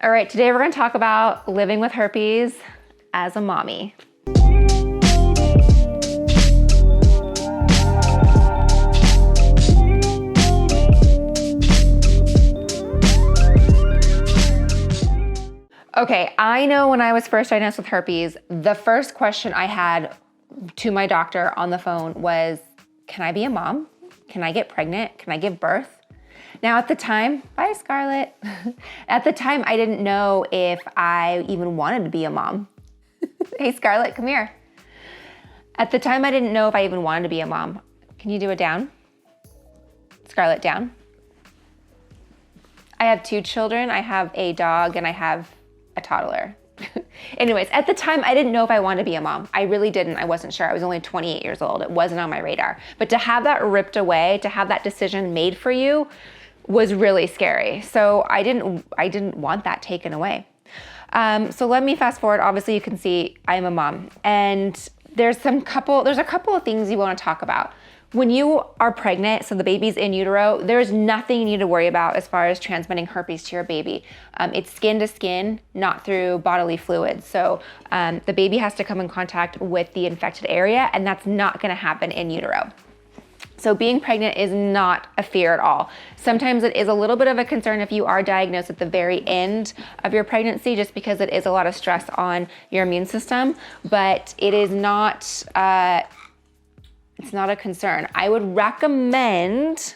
All right, today we're gonna talk about living with herpes as a mommy. Okay, I know when I was first diagnosed with herpes, the first question I had to my doctor on the phone was, can I be a mom? Can I get pregnant? Can I give birth? Now at the time, bye Scarlett. At the time, I didn't know if I even wanted to be a mom. Hey Scarlett, come here. At the time, I didn't know if I even wanted to be a mom. Can you do it down? Scarlett, down. I have 2 children. I have a dog and I have a toddler. Anyways, at the time, I didn't know if I wanted to be a mom. I really didn't. I wasn't sure. I was only 28 years old. It wasn't on my radar. But to have that ripped away, to have that decision made for you was really scary. So I didn't want that taken away. So let me fast forward. Obviously, you can see I'm a mom. And there's a couple of things you want to talk about. When you are pregnant, so the baby's in utero, there's nothing you need to worry about as far as transmitting herpes to your baby. It's skin to skin, not through bodily fluids. So the baby has to come in contact with the infected area, and that's not gonna happen in utero. So being pregnant is not a fear at all. Sometimes it is a little bit of a concern if you are diagnosed at the very end of your pregnancy, just because it is a lot of stress on your immune system, but it is not, it's not a concern. I would recommend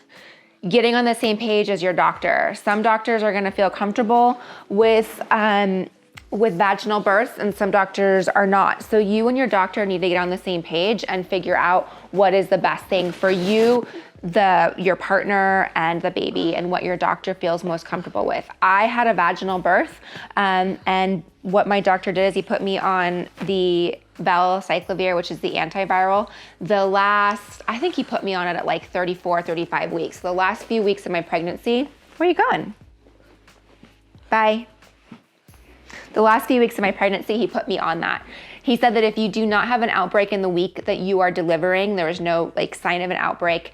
getting on the same page as your doctor. Some doctors are gonna feel comfortable with vaginal births and some doctors are not. So you and your doctor need to get on the same page and figure out what is the best thing for you, your partner, and the baby, and what your doctor feels most comfortable with. I had a vaginal birth, and what my doctor did is he put me on the valacyclovir, which is the antiviral. I think he put me on it at like 34, 35 weeks. The last few weeks of my pregnancy, where are you going? Bye. The last few weeks of my pregnancy, he put me on that. He said that if you do not have an outbreak in the week that you are delivering, there is no sign of an outbreak,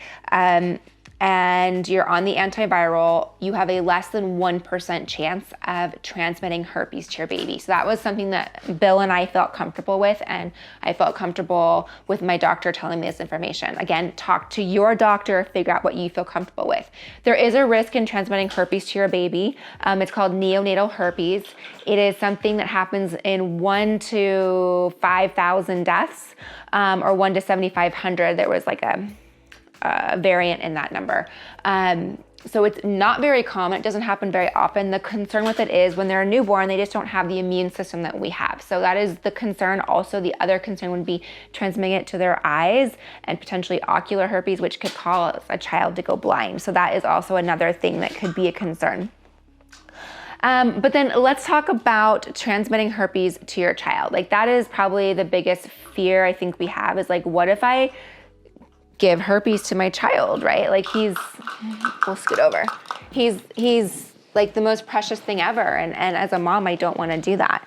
and you're on the antiviral, you have a less than 1% chance of transmitting herpes to your baby. So that was something that Bill and I felt comfortable with, and I felt comfortable with my doctor telling me this information. Again, talk to your doctor, figure out what you feel comfortable with. There is a risk in transmitting herpes to your baby. It's called neonatal herpes. It is something that happens in 1 to 5,000 deaths, or 1 to 7,500. There was like a variant in that number. So it's not very common. It doesn't happen very often. The concern with it is when they're a newborn, they just don't have the immune system that we have. So that is the concern. Also, the other concern would be transmitting it to their eyes and potentially ocular herpes, which could cause a child to go blind. So that is also another thing that could be a concern. But then let's talk about transmitting herpes to your child. That is probably the biggest fear I think we have is what if I give herpes to my child, right? We'll scoot over. He's the most precious thing ever. And as a mom, I don't want to do that.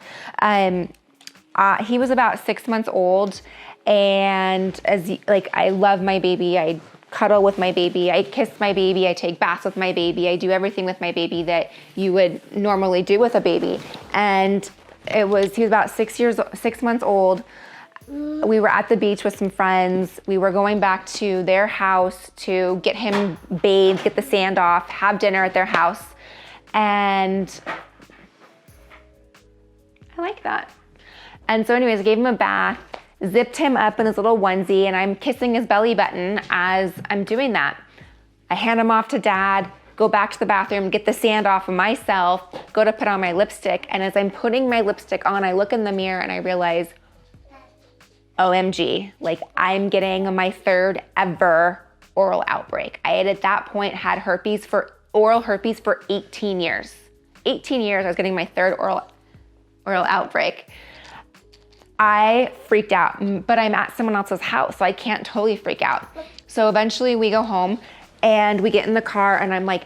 He was about 6 months old, and I love my baby. I cuddle with my baby. I kiss my baby. I take baths with my baby. I do everything with my baby that you would normally do with a baby. And he was about 6 months old. We were at the beach with some friends. We were going back to their house to get him bathed, get the sand off, have dinner at their house. And I like that. And so anyways, I gave him a bath, zipped him up in his little onesie, and I'm kissing his belly button as I'm doing that. I hand him off to Dad, go back to the bathroom, get the sand off of myself, go to put on my lipstick. And as I'm putting my lipstick on, I look in the mirror and I realize, OMG, I'm getting my 3rd ever oral outbreak. I had at that point had oral herpes for 18 years. 18 years, I was getting my 3rd oral outbreak. I freaked out, but I'm at someone else's house, so I can't totally freak out. So eventually we go home and we get in the car and I'm like,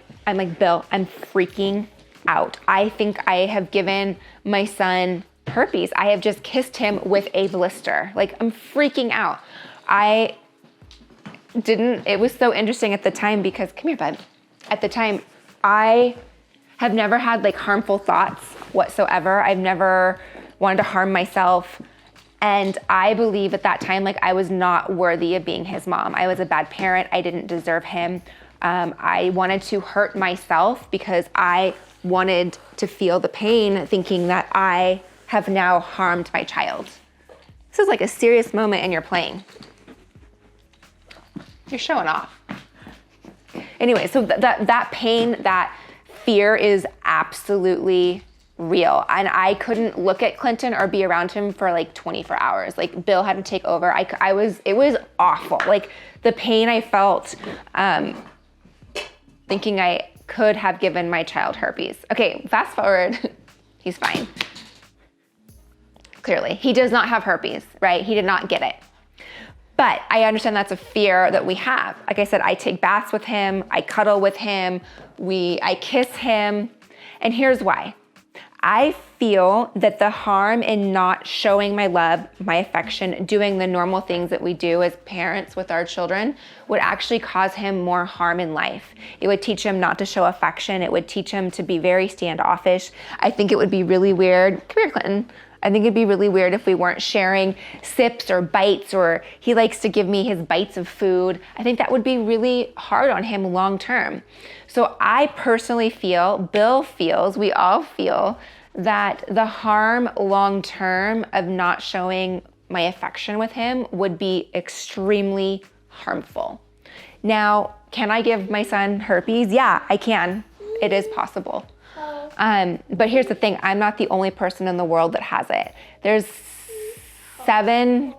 Bill, I'm freaking out. I think I have given my son herpes. I have just kissed him with a blister. I'm freaking out. It was so interesting at the time because, come here, bud. At the time, I have never had harmful thoughts whatsoever. I've never wanted to harm myself. And I believe at that time, like, I was not worthy of being his mom. I was a bad parent. I didn't deserve him. I wanted to hurt myself because I wanted to feel the pain, thinking that I have now harmed my child. This is like a serious moment and you're playing. You're showing off. Anyway, so that pain, that fear is absolutely real. And I couldn't look at Clinton or be around him for like 24 hours. Like, Bill had to take over. It was awful. Like, the pain I felt, thinking I could have given my child herpes. Okay, fast forward, he's fine. Clearly, he does not have herpes, right? He did not get it. But I understand that's a fear that we have. Like I said, I take baths with him, I cuddle with him, I kiss him. And here's why. I feel that the harm in not showing my love, my affection, doing the normal things that we do as parents with our children would actually cause him more harm in life. It would teach him not to show affection. It would teach him to be very standoffish. I think it would be really weird. Come here, Clinton. I think it'd be really weird if we weren't sharing sips or bites, or he likes to give me his bites of food. I think that would be really hard on him long term. So I personally feel, Bill feels, we all feel that the harm long term of not showing my affection with him would be extremely harmful. Now, can I give my son herpes? Yeah, I can. It is possible. But here's the thing, I'm not the only person in the world that has it. There's 7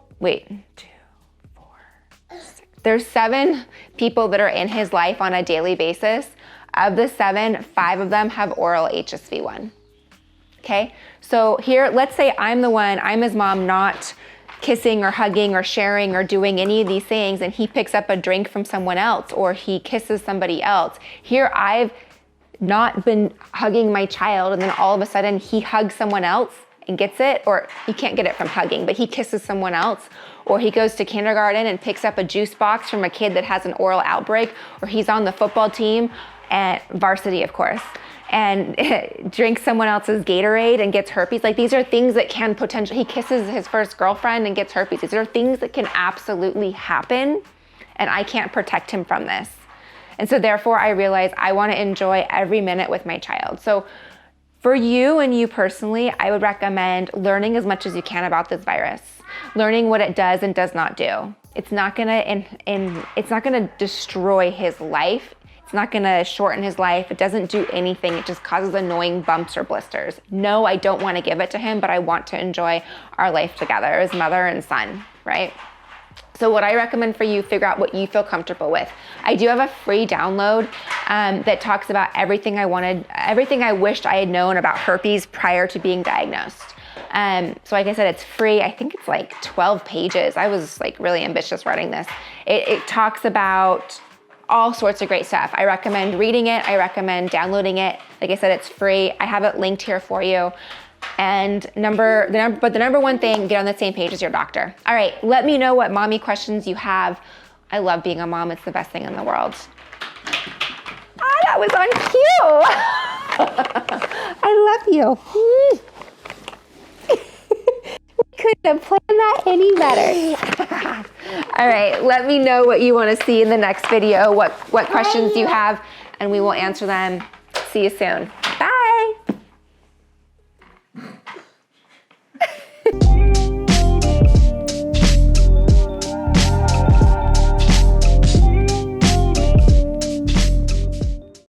people that are in his life on a daily basis. Of the 7, 5 of them have oral HSV1. Okay, so here, let's say I'm his mom, not kissing or hugging or sharing or doing any of these things, and he picks up a drink from someone else or he kisses somebody else. Here I've not been hugging my child, and then all of a sudden he hugs someone else and gets it, or he can't get it from hugging, but he kisses someone else, or he goes to kindergarten and picks up a juice box from a kid that has an oral outbreak, or he's on the football team, at varsity of course, and drinks someone else's Gatorade and gets herpes. Like, these are things that can potentially, he kisses his first girlfriend and gets herpes. These are things that can absolutely happen, and I can't protect him from this. And so therefore I realize I want to enjoy every minute with my child. So for you and you personally, I would recommend learning as much as you can about this virus, learning what it does and does not do. It's not gonna destroy his life. It's not gonna shorten his life. It doesn't do anything. It just causes annoying bumps or blisters. No, I don't want to give it to him, but I want to enjoy our life together as mother and son, right? So what I recommend for you, figure out what you feel comfortable with. I do have a free download that talks about everything I wished I had known about herpes prior to being diagnosed. So like I said, it's free. I think it's like 12 pages. I was like really ambitious writing this. It talks about all sorts of great stuff. I recommend reading it. I recommend downloading it. Like I said, it's free. I have it linked here for you. And the number one thing, get on the same page as your doctor. All right, let me know what mommy questions you have. I love being a mom. It's the best thing in the world. Ah, that was on cue. I love you. We couldn't have planned that any better. All right, let me know what you want to see in the next video, what questions you have, and we will answer them. See you soon. Bye.